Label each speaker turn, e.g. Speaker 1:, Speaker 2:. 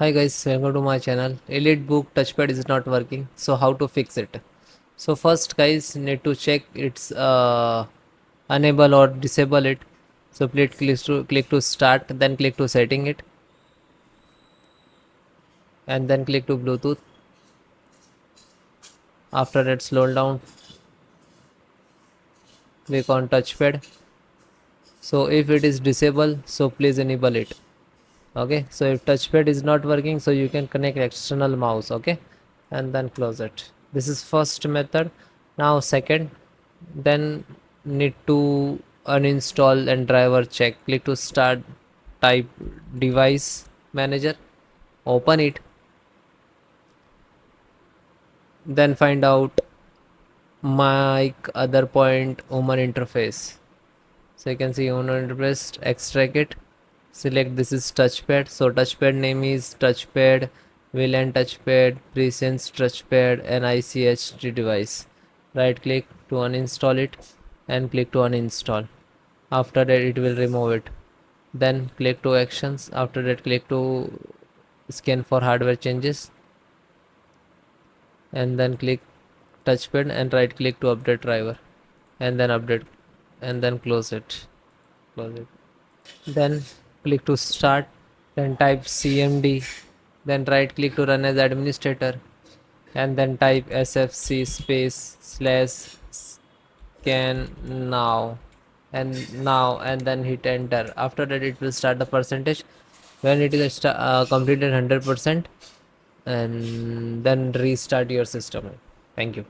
Speaker 1: Hi guys, welcome to my channel. EliteBook Touchpad is not working, so how to fix it? So first guys need to check it's enable or disable it. So please click to start, then click to setting it, and then click to Bluetooth. After that slow down, click on touchpad. So if it is disabled, so please enable it. Okay, so if touchpad is not working, so you can connect external mouse. Okay, and then close it. This is first method. Now second, then need to uninstall and driver check. Click to start, type device manager, open it, then find out mic other point human interface. So you can see human interface, extract it, select this is touchpad. So touchpad name is touchpad, VLAN touchpad, presence touchpad, and ICHT device. Right click to uninstall it and click to uninstall. After that it will remove it. Then click to actions. After that click to scan for hardware changes, and then click touchpad and right click to update driver, and then update, and then close it, then click to start, then type cmd, then right click to run as administrator, and then type sfc space slash scan and then hit enter. After that it will start the percentage. When it is completed 100%, and then restart your system. Thank you.